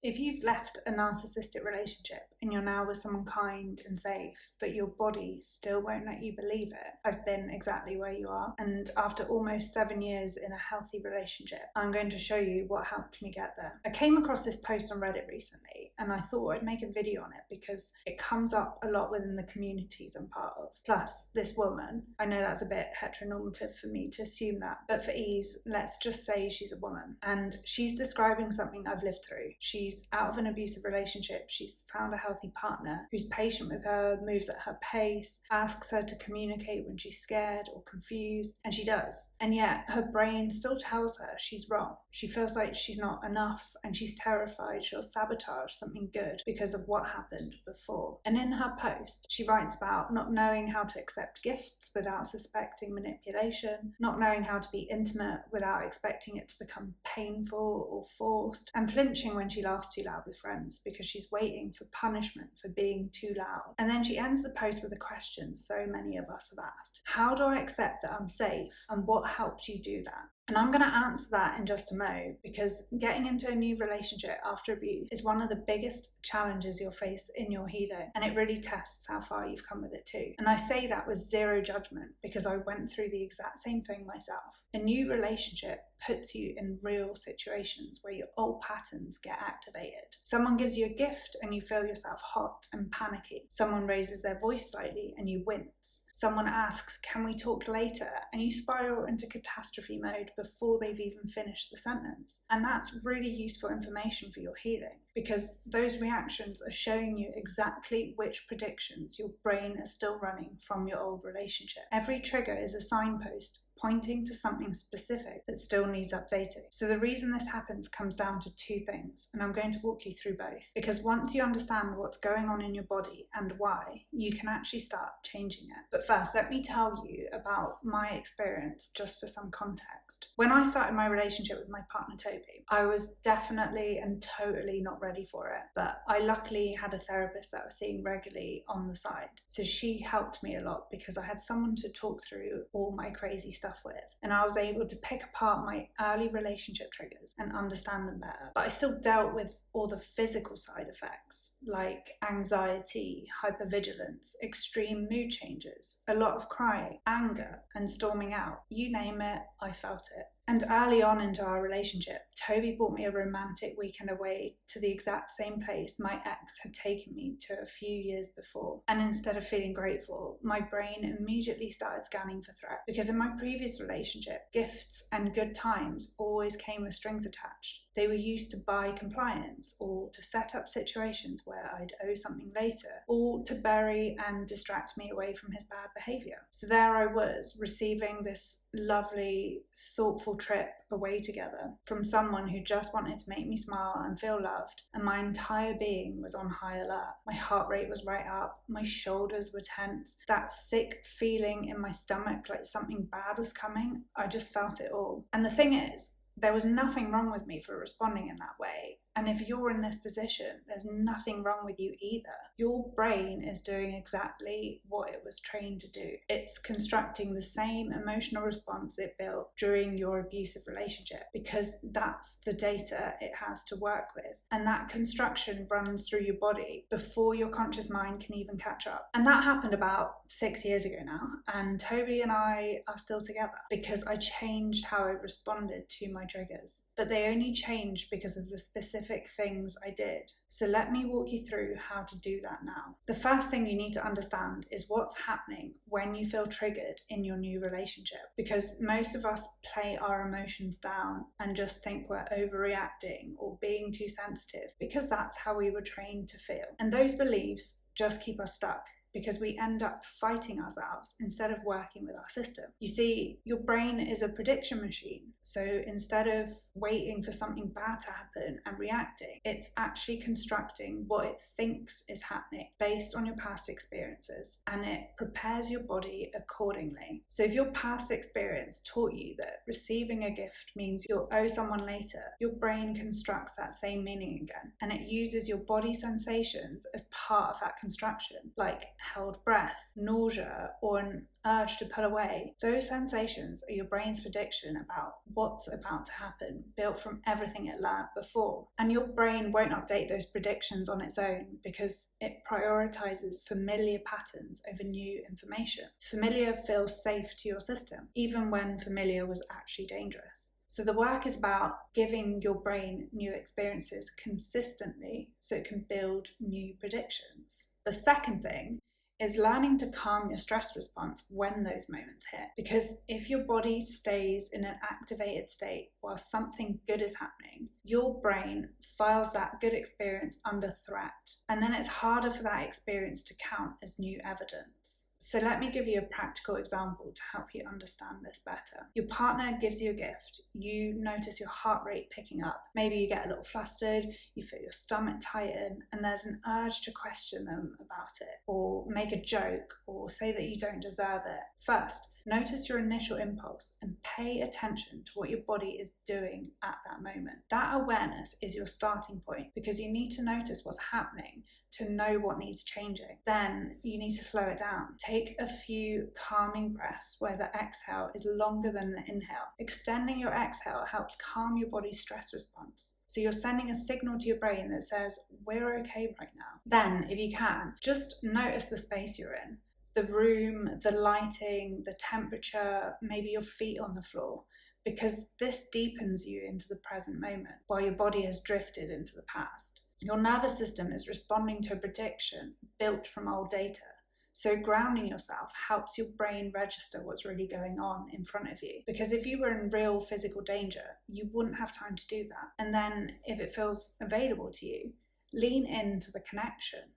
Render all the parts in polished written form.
If you've left a narcissistic relationship and you're now with someone kind and safe, but your body still won't let you believe it, I've been exactly where you are. And after almost 7 years in a healthy relationship, I'm going to show you what helped me get there. I came across this post on Reddit recently and I thought I'd make a video on it because it comes up a lot within the communities I'm part of. Plus, this woman, I know that's a bit heteronormative for me to assume that, but for ease, let's just say she's a woman. And she's describing something I've lived through. She's out of an abusive relationship. She's found a healthy partner who's patient with her, moves at her pace, asks her to communicate when she's scared or confused, and she does. And yet her brain still tells her she's wrong. She feels like she's not enough and she's terrified she'll sabotage something good because of what happened before. And in her post, she writes about not knowing how to accept gifts without suspecting manipulation, not knowing how to be intimate without expecting it to become painful or forced, and flinching when she laughs too loud with friends because she's waiting for punishment for being too loud. And then she ends the post with a question so many of us have asked: how do I accept that I'm safe, and what helped you do that? And I'm going to answer that in just a mo, because getting into a new relationship after abuse is one of the biggest challenges you'll face in your healing, and it really tests how far you've come with it too. And I say that with zero judgment because I went through the exact same thing myself. A new relationship puts you in real situations where your old patterns get activated. Someone gives you a gift and you feel yourself hot and panicky. Someone raises their voice slightly and you wince. Someone asks, "Can we talk later?" and you spiral into catastrophe mode before they've even finished the sentence. And that's really useful information for your healing, because those reactions are showing you exactly which predictions your brain is still running from your old relationship. Every trigger is a signpost pointing to something specific that still needs updating. So the reason this happens comes down to two things, and I'm going to walk you through both, because once you understand what's going on in your body and why, you can actually start changing it. But first, let me tell you about my experience just for some context. When I started my relationship with my partner Toby, I was definitely and totally not ready for it, but I luckily had a therapist that I was seeing regularly on the side. So she helped me a lot because I had someone to talk through all my crazy stuff with, and I was able to pick apart my early relationship triggers and understand them better. But I still dealt with all the physical side effects like anxiety, hypervigilance, extreme mood changes, a lot of crying, anger, and storming out. You name it, I felt it. And early on into our relationship, Toby bought me a romantic weekend away to the exact same place my ex had taken me to a few years before. And instead of feeling grateful, my brain immediately started scanning for threat. Because in my previous relationship, gifts and good times always came with strings attached. They were used to buy compliance, or to set up situations where I'd owe something later, or to bury and distract me away from his bad behaviour. So there I was, receiving this lovely, thoughtful trip away together from someone who just wanted to make me smile and feel loved, and my entire being was on high alert. My heart rate was right up, my shoulders were tense, that sick feeling in my stomach like something bad was coming, I just felt it all. And the thing is, there was nothing wrong with me for responding in that way. And if you're in this position, there's nothing wrong with you either. Your brain is doing exactly what it was trained to do. It's constructing the same emotional response it built during your abusive relationship, because that's the data it has to work with. And that construction runs through your body before your conscious mind can even catch up. And that happened about 6 years ago now. And Toby and I are still together because I changed how I responded to my triggers. But they only changed because of the specific things I did. So let me walk you through how to do that now. The first thing you need to understand is what's happening when you feel triggered in your new relationship, because most of us play our emotions down and just think we're overreacting or being too sensitive because that's how we were trained to feel. And those beliefs just keep us stuck, because we end up fighting ourselves instead of working with our system. You see, your brain is a prediction machine. So instead of waiting for something bad to happen and reacting, it's actually constructing what it thinks is happening based on your past experiences, and it prepares your body accordingly. So if your past experience taught you that receiving a gift means you'll owe someone later, your brain constructs that same meaning again, and it uses your body sensations as part of that construction, like held breath, nausea, or an urge to pull away, those sensations are your brain's prediction about what's about to happen, built from everything it learned before. And your brain won't update those predictions on its own because it prioritizes familiar patterns over new information. Familiar feels safe to your system, even when familiar was actually dangerous. So the work is about giving your brain new experiences consistently so it can build new predictions. The second thing is learning to calm your stress response when those moments hit. Because if your body stays in an activated state while something good is happening, your brain files that good experience under threat. And then it's harder for that experience to count as new evidence. So let me give you a practical example to help you understand this better. Your partner gives you a gift. You notice your heart rate picking up. Maybe you get a little flustered, you feel your stomach tighten, and there's an urge to question them about it, or make a joke, or say that you don't deserve it. First, notice your initial impulse and pay attention to what your body is doing at that moment. That awareness is your starting point because you need to notice what's happening to know what needs changing. Then you need to slow it down. Take a few calming breaths where the exhale is longer than the inhale. Extending your exhale helps calm your body's stress response. So you're sending a signal to your brain that says, we're okay right now. Then, if you can, just notice the space you're in. The room, the lighting, the temperature, maybe your feet on the floor, because this deepens you into the present moment while your body has drifted into the past. Your nervous system is responding to a prediction built from old data. So grounding yourself helps your brain register what's really going on in front of you. Because if you were in real physical danger, you wouldn't have time to do that. And then if it feels available to you, lean into the connection.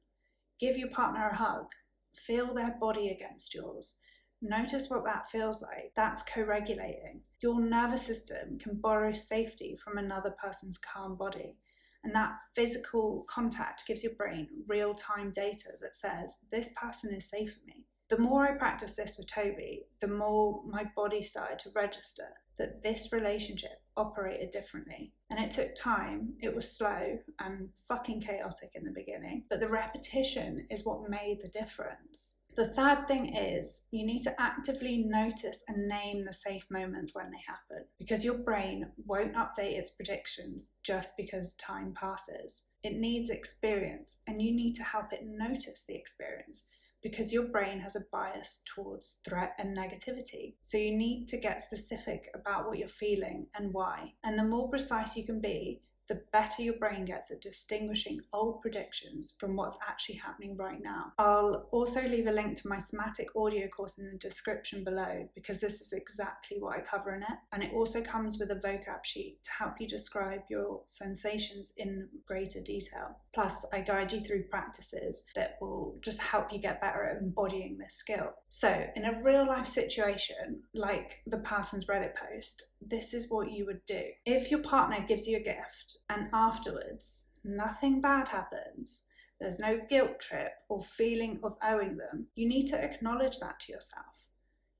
Give your partner a hug. Feel their body against yours. Notice what that feels like. That's co-regulating. Your nervous system can borrow safety from another person's calm body. And that physical contact gives your brain real-time data that says, this person is safe for me. The more I practiced this with Toby, the more my body started to register that this relationship operated differently. And it took time, it was slow and fucking chaotic in the beginning, but the repetition is what made the difference. The third thing is you need to actively notice and name the safe moments when they happen, because your brain won't update its predictions just because time passes. It needs experience, and you need to help it notice the experience, because your brain has a bias towards threat and negativity. So you need to get specific about what you're feeling and why. And the more precise you can be, the better your brain gets at distinguishing old predictions from what's actually happening right now. I'll also leave a link to my somatic audio course in the description below, because this is exactly what I cover in it. And it also comes with a vocab sheet to help you describe your sensations in greater detail. Plus, I guide you through practices that will just help you get better at embodying this skill. So in a real life situation, like the person's Reddit post, this is what you would do. If your partner gives you a gift and afterwards nothing bad happens, there's no guilt trip or feeling of owing them, you need to acknowledge that to yourself.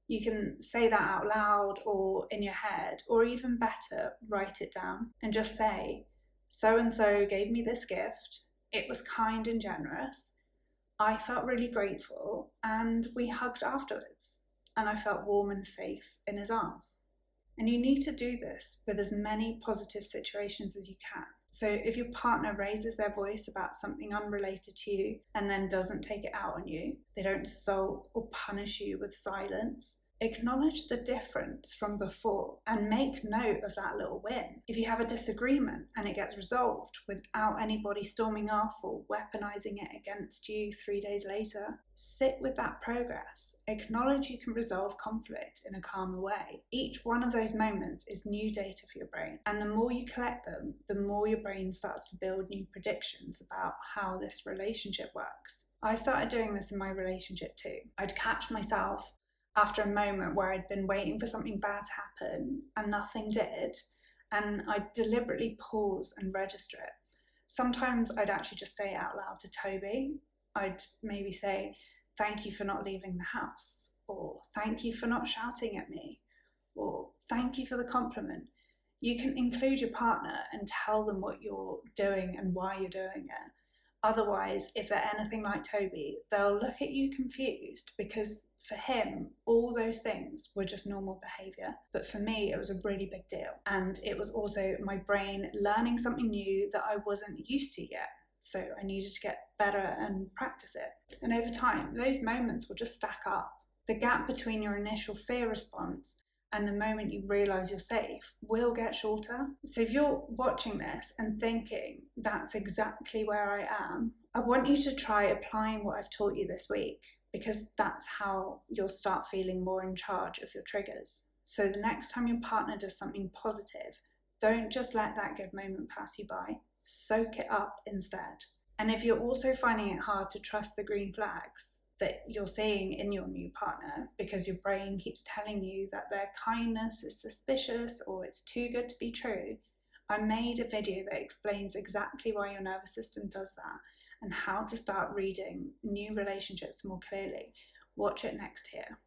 You can say that out loud or in your head, or even better, write it down and just say, so-and-so gave me this gift, it was kind and generous, I felt really grateful, and we hugged afterwards, and I felt warm and safe in his arms. And you need to do this with as many positive situations as you can. So if your partner raises their voice about something unrelated to you and then doesn't take it out on you, they don't sulk or punish you with silence, acknowledge the difference from before and make note of that little win. If you have a disagreement and it gets resolved without anybody storming off or weaponizing it against you 3 days later, sit with that progress. Acknowledge you can resolve conflict in a calmer way. Each one of those moments is new data for your brain, and the more you collect them, the more your brain starts to build new predictions about how this relationship works. I started doing this in my relationship too. I'd catch myself after a moment where I'd been waiting for something bad to happen and nothing did, and I'd deliberately pause and register it. Sometimes I'd actually just say it out loud to Toby. I'd maybe say, thank you for not leaving the house, or thank you for not shouting at me, or thank you for the compliment. You can include your partner and tell them what you're doing and why you're doing it. Otherwise, if they're anything like Toby, they'll look at you confused, because for him, all those things were just normal behaviour. But for me, it was a really big deal. And it was also my brain learning something new that I wasn't used to yet. So I needed to get better and practice it. And over time, those moments will just stack up. The gap between your initial fear response and the moment you realise you're safe will get shorter. So if you're watching this and thinking, that's exactly where I am, I want you to try applying what I've taught you this week, because that's how you'll start feeling more in charge of your triggers. So the next time your partner does something positive, don't just let that good moment pass you by. Soak it up instead. And if you're also finding it hard to trust the green flags that you're seeing in your new partner, because your brain keeps telling you that their kindness is suspicious or it's too good to be true, I made a video that explains exactly why your nervous system does that and how to start reading new relationships more clearly. Watch it next here.